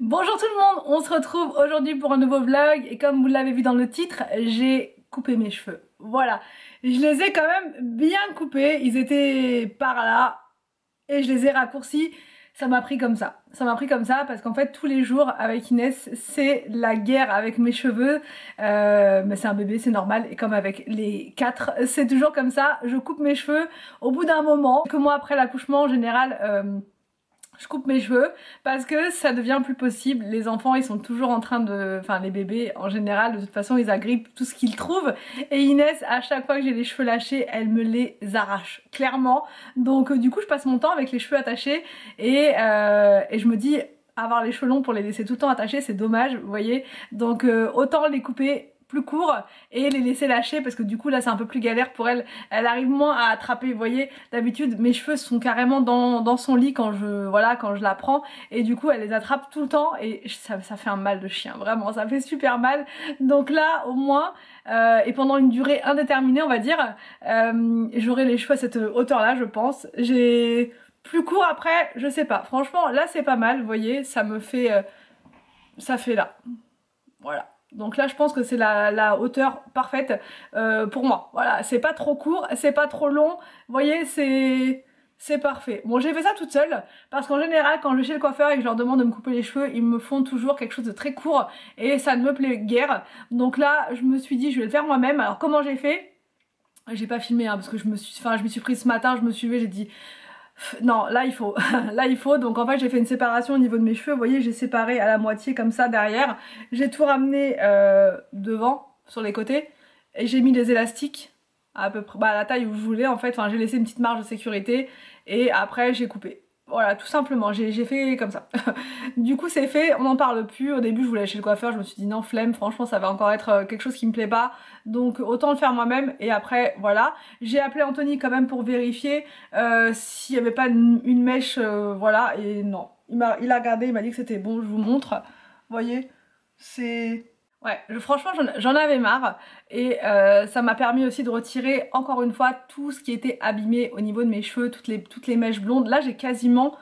Bonjour tout le monde, on se retrouve aujourd'hui pour un nouveau vlog et comme vous l'avez vu dans le titre, j'ai coupé mes cheveux. Voilà, je les ai quand même bien coupés, ils étaient par là et je les ai raccourcis. Ça m'a pris comme ça. Ça m'a pris comme ça parce qu'en fait tous les jours avec Inès c'est la guerre avec mes cheveux. Mais c'est un bébé, c'est normal. Et comme avec les quatre, c'est toujours comme ça. Je coupe mes cheveux au bout d'un moment. Quelques mois après l'accouchement en général. Je coupe mes cheveux parce que ça devient plus possible. Les enfants ils sont toujours en train de... Enfin les bébés en général de toute façon ils agrippent tout ce qu'ils trouvent. Et Inès à chaque fois que j'ai les cheveux lâchés elle me les arrache clairement. Donc du coup je passe mon temps avec les cheveux attachés et je me dis avoir les cheveux longs pour les laisser tout le temps attachés c'est dommage vous voyez. Donc autant les couper plus courts et les laisser lâcher parce que du coup là c'est un peu plus galère pour elle. Elle arrive moins à attraper, vous voyez, d'habitude mes cheveux sont carrément dans son lit quand je la prends et du coup elle les attrape tout le temps et ça fait un mal de chien, vraiment ça fait super mal. Donc là au moins et pendant une durée indéterminée on va dire j'aurai les cheveux à cette hauteur là je pense. J'ai plus court après je sais pas, franchement là c'est pas mal vous voyez, ça me fait ça fait là, voilà. Donc là je pense que c'est la hauteur parfaite pour moi. Voilà, c'est pas trop court, c'est pas trop long. Vous voyez, c'est parfait. Bon, j'ai fait ça toute seule parce qu'en général quand je vais chez le coiffeur et que je leur demande de me couper les cheveux, ils me font toujours quelque chose de très court et ça ne me plaît guère. Donc là je me suis dit je vais le faire moi-même. Alors comment j'ai fait? J'ai pas filmé hein, parce que je me suis prise ce matin, je me suis levée, j'ai dit non, là il faut, là il faut. Donc en fait j'ai fait une séparation au niveau de mes cheveux. Vous voyez j'ai séparé à la moitié comme ça derrière. J'ai tout ramené devant, sur les côtés. Et j'ai mis des élastiques à peu près à la taille où je voulais en fait. Enfin j'ai laissé une petite marge de sécurité. Et après j'ai coupé. Voilà tout simplement, j'ai fait comme ça. Du coup c'est fait, on n'en parle plus. Au début je voulais aller chez le coiffeur, je me suis dit non flemme, franchement ça va encore être quelque chose qui me plaît pas. Donc autant le faire moi-même et après voilà. J'ai appelé Anthony quand même pour vérifier s'il n'y avait pas une mèche, voilà, et non. Il a regardé, il m'a dit que c'était bon, je vous montre. Vous voyez, c'est... Ouais, franchement j'en avais marre et ça m'a permis aussi de retirer encore une fois tout ce qui était abîmé au niveau de mes cheveux, toutes les mèches blondes. Là j'ai quasiment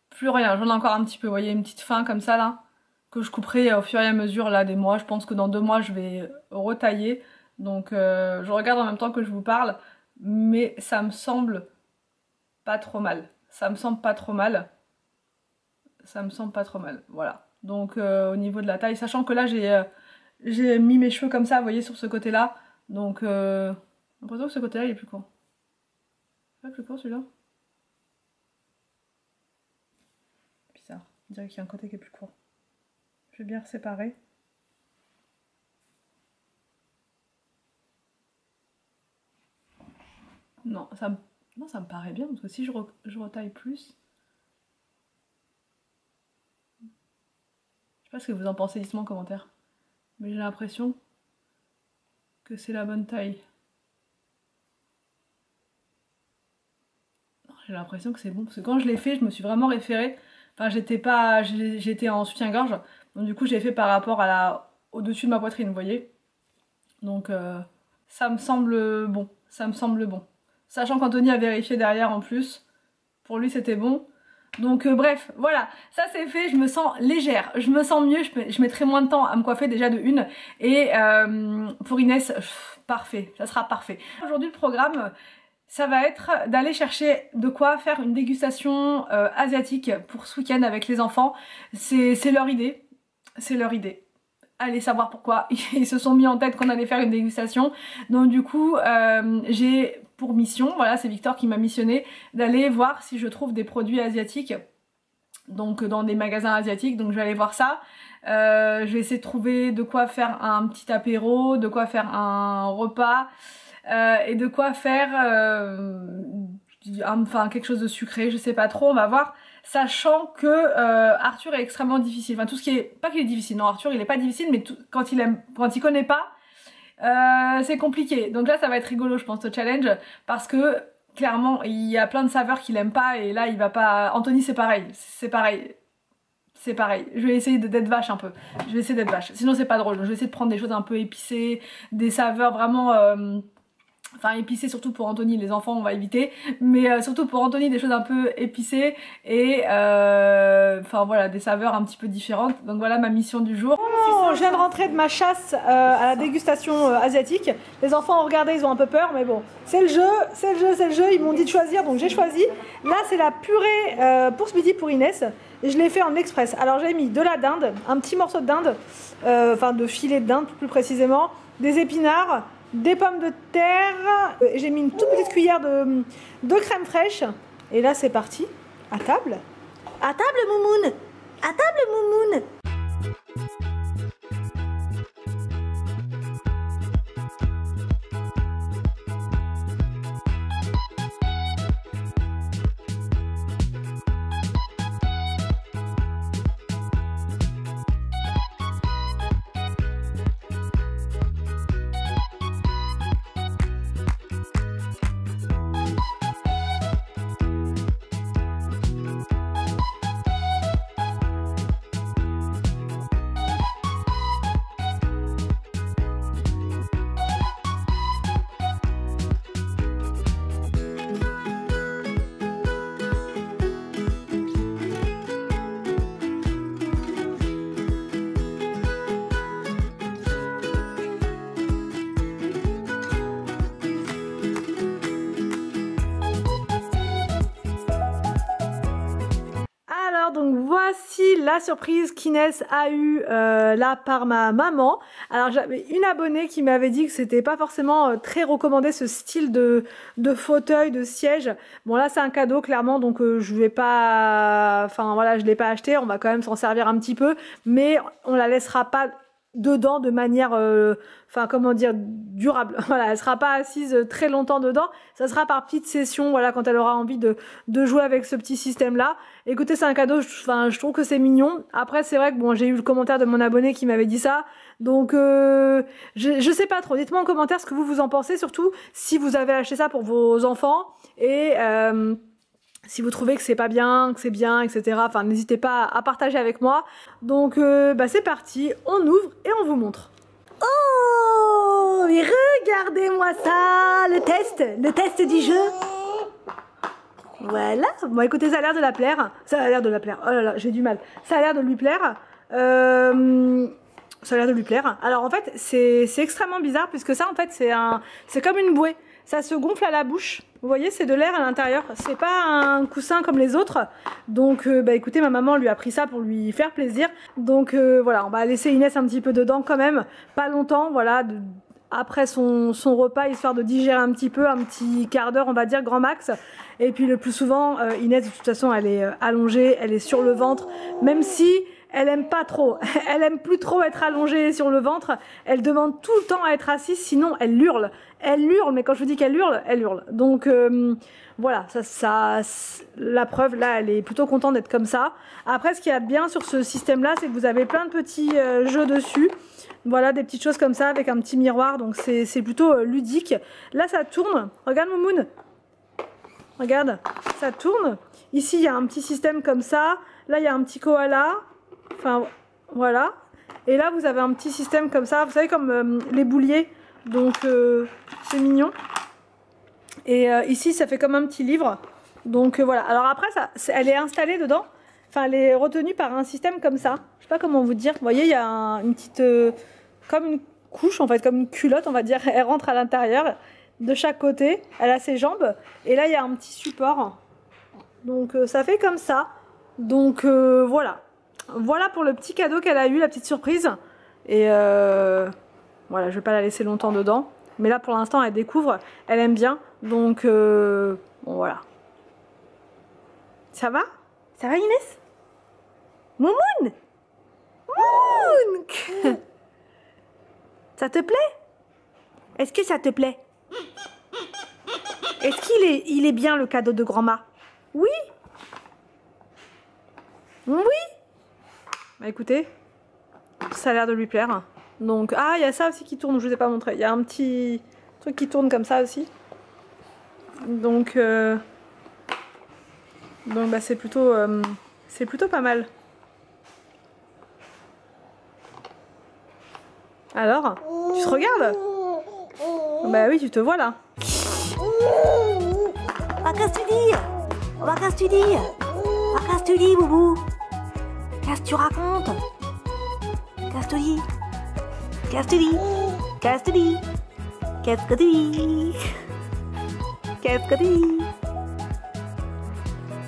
plus rien, j'en ai encore un petit peu, vous voyez, une petite fin comme ça là, que je couperai au fur et à mesure là des mois. Je pense que dans 2 mois je vais retailler, donc je regarde en même temps que je vous parle, mais ça me semble pas trop mal. Ça me semble pas trop mal. Ça me semble pas trop mal. Voilà. Donc au niveau de la taille, sachant que là j'ai mis mes cheveux comme ça, vous voyez, sur ce côté-là. Donc j'ai l'impression que ce côté-là il est plus court. C'est pas plus court celui-là? Bizarre. On dirait qu'il y a un côté qui est plus court. Je vais bien séparer. Non, ça me paraît bien parce que si je retaille plus. Je sais pas ce que vous en pensez, dites-moi en commentaire. Mais j'ai l'impression que c'est la bonne taille. J'ai l'impression que c'est bon parce que quand je l'ai fait, je me suis vraiment référée. Enfin, j'étais en soutien-gorge, donc du coup, j'ai fait par rapport à au-dessus de ma poitrine, vous voyez. Donc, ça me semble bon. Ça me semble bon. Sachant qu'Anthony a vérifié derrière en plus. Pour lui, c'était bon. Donc bref, voilà, ça c'est fait, je me sens légère, je me sens mieux, je mettrai moins de temps à me coiffer déjà de une. Et pour Inès, parfait, ça sera parfait. Aujourd'hui le programme, ça va être d'aller chercher de quoi faire une dégustation asiatique pour ce week-end avec les enfants. C'est leur idée, c'est leur idée. Allez savoir pourquoi ils se sont mis en tête qu'on allait faire une dégustation. Donc du coup j'ai pour mission, voilà c'est Victor qui m'a missionné, d'aller voir si je trouve des produits asiatiques, donc dans des magasins asiatiques, donc je vais aller voir ça. Je vais essayer de trouver de quoi faire un petit apéro, de quoi faire un repas et de quoi faire enfin quelque chose de sucré, je sais pas trop, on va voir. Sachant que Arthur est extrêmement difficile, enfin tout ce qui est, pas qu'il est difficile, non Arthur il est pas difficile mais quand il connaît pas c'est compliqué. Donc là ça va être rigolo je pense ce challenge parce que clairement il y a plein de saveurs qu'il aime pas et là il va pas... Anthony c'est pareil, c'est pareil. C'est pareil, je vais essayer d'être vache un peu, je vais essayer d'être vache, sinon c'est pas drôle, je vais essayer de prendre des choses un peu épicées, des saveurs vraiment Enfin épicé surtout pour Anthony, les enfants on va éviter, mais surtout pour Anthony des choses un peu épicées et enfin voilà des saveurs un petit peu différentes. Donc voilà ma mission du jour. Oh, je viens de rentrer de ma chasse à la dégustation asiatique. Les enfants ont regardé, ils ont un peu peur, mais bon c'est le jeu, c'est le jeu, c'est le jeu. Ils m'ont dit de choisir donc j'ai choisi. Là c'est la purée pour ce midi pour Inès. Et je l'ai fait en express. Alors j'ai mis de la dinde, un petit morceau de dinde, enfin de filet de dinde plus précisément, des épinards, des pommes de terre, j'ai mis une toute petite cuillère de crème fraîche. Et là c'est parti, à table. À table Moumoun. À table Moumoun. Donc voici la surprise qu'Inès a eue là par ma maman. Alors j'avais une abonnée qui m'avait dit que c'était pas forcément très recommandé ce style de fauteuil, de siège. Bon là c'est un cadeau clairement donc je vais pas, enfin voilà je l'ai pas acheté, on va quand même s'en servir un petit peu, mais on la laissera pas dedans de manière enfin comment dire durable. Voilà, elle sera pas assise très longtemps dedans, ça sera par petites sessions, voilà, quand elle aura envie de jouer avec ce petit système là. Écoutez, c'est un cadeau, enfin je trouve que c'est mignon. Après c'est vrai que bon, j'ai eu le commentaire de mon abonné qui m'avait dit ça, donc je sais pas trop, dites-moi en commentaire ce que vous en pensez, surtout si vous avez acheté ça pour vos enfants et si vous trouvez que c'est pas bien, que c'est bien, etc. Enfin, n'hésitez pas à partager avec moi. Donc, bah c'est parti, on ouvre et on vous montre. Oh, mais regardez-moi ça, le test du jeu. Voilà. Bon, écoutez, ça a l'air de la plaire. Ça a l'air de la plaire. Oh là là, j'ai du mal. Ça a l'air de lui plaire. Ça a l'air de lui plaire. Alors en fait, c'est extrêmement bizarre puisque ça, en fait, c'est comme une bouée. Ça se gonfle à la bouche. Vous voyez, c'est de l'air à l'intérieur. C'est pas un coussin comme les autres. Donc, bah écoutez, ma maman lui a pris ça pour lui faire plaisir. Donc voilà, on va laisser Inès un petit peu dedans quand même. Pas longtemps, voilà. Après son repas, histoire de digérer un petit peu, un petit quart d'heure, on va dire, grand max. Et puis le plus souvent, Inès, de toute façon, elle est allongée, elle est sur le ventre. Même si elle aime pas trop, elle aime plus trop être allongée sur le ventre. Elle demande tout le temps à être assise, sinon elle hurle. Elle hurle, mais quand je vous dis qu'elle hurle, elle hurle. Donc voilà, la preuve, là, elle est plutôt contente d'être comme ça. Après, ce qu'il y a de bien sur ce système-là, c'est que vous avez plein de petits jeux dessus. Voilà, des petites choses comme ça avec un petit miroir, donc c'est plutôt ludique. Là, ça tourne. Regarde, Moumoun. Regarde, ça tourne. Ici, il y a un petit système comme ça. Là, il y a un petit koala. Enfin, voilà. Et là, vous avez un petit système comme ça. Vous savez, comme les bouliers. Donc, c'est mignon. Et ici, ça fait comme un petit livre. Donc, voilà. Alors après, elle est installée dedans. Enfin, elle est retenue par un système comme ça. Je sais pas comment vous dire. Vous voyez, il y a une petite... comme une couche, en fait, comme une culotte, on va dire. Elle rentre à l'intérieur de chaque côté. Elle a ses jambes. Et là, il y a un petit support. Donc, ça fait comme ça. Donc, voilà. Voilà pour le petit cadeau qu'elle a eu, la petite surprise. Et voilà, je vais pas la laisser longtemps dedans. Mais là, pour l'instant, elle découvre. Elle aime bien. Donc, bon, voilà. Ça va? Ça va, Inès? Moumoun! Moumoun! Ça te plaît? Est-ce que ça te plaît? Est-ce qu'il est bien le cadeau de grand-ma? Oui? Oui? Bah écoutez, ça a l'air de lui plaire. Donc, ah, il y a ça aussi qui tourne, je vous ai pas montré. Il y a un petit truc qui tourne comme ça aussi. Donc bah c'est plutôt pas mal. Alors, tu te regardes? Bah oui, tu te vois là. Ah, qu'est-ce que tu dis? Ah, qu'est-ce que tu dis? Ah, qu'est-ce que tu dis, Boubou? Qu'est-ce que tu racontes? Qu'est-ce que tu dis? Qu'est-ce que tu dis? Qu'est-ce que tu dis? Qu'est-ce que tu dis? Qu'est-ce que tu dis?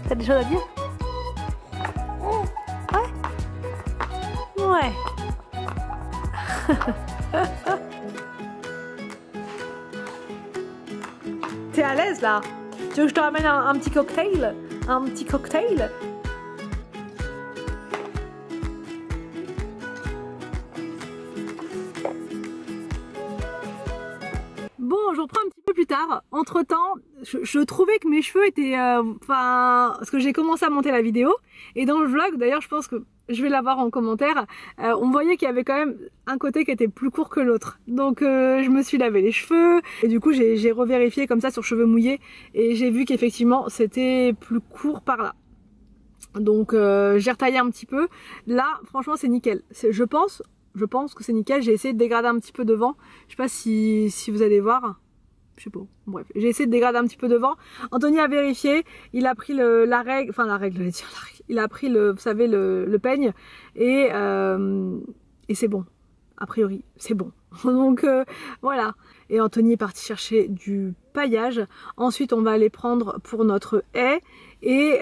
T'as des choses à dire? Ouais? Ouais. T'es à l'aise là? Tu veux que je te ramène un petit cocktail? Un petit cocktail? Bon, je reprends un petit peu plus tard. Entre temps, je trouvais que mes cheveux étaient... parce que j'ai commencé à monter la vidéo. Et dans le vlog, d'ailleurs, je pense que je vais l'avoir en commentaire, on voyait qu'il y avait quand même un côté qui était plus court que l'autre. Donc je me suis lavé les cheveux. Et du coup, j'ai revérifié comme ça sur cheveux mouillés. Et j'ai vu qu'effectivement, c'était plus court par là. Donc j'ai retaillé un petit peu. Là, franchement, c'est nickel. Je pense que c'est nickel. J'ai essayé de dégrader un petit peu devant. Je sais pas si vous allez voir. Je sais pas. Bref, j'ai essayé de dégrader un petit peu devant. Anthony a vérifié. Il a pris la règle. Il a pris vous savez, le peigne. Et c'est bon. A priori, c'est bon. Donc voilà. Et Anthony est parti chercher du paillage. Ensuite, on va aller prendre pour notre haie. Et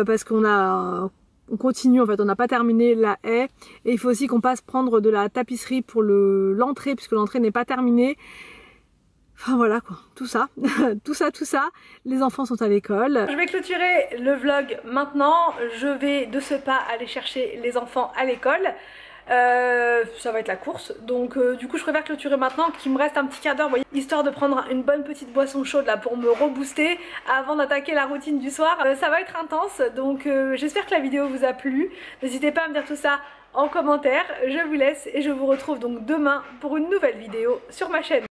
parce qu'on continue, en fait, on n'a pas terminé la haie. Et il faut aussi qu'on passe prendre de la tapisserie pour l'entrée, puisque l'entrée n'est pas terminée. Enfin voilà quoi, tout ça, tout ça, les enfants sont à l'école. Je vais clôturer le vlog maintenant, je vais de ce pas aller chercher les enfants à l'école. Ça va être la course, donc du coup je préfère clôturer maintenant, qu'il me reste un petit quart d'heure, histoire de prendre une bonne petite boisson chaude là pour me rebooster avant d'attaquer la routine du soir. Ça va être intense, donc j'espère que la vidéo vous a plu. N'hésitez pas à me dire tout ça en commentaire, je vous laisse et je vous retrouve donc demain pour une nouvelle vidéo sur ma chaîne.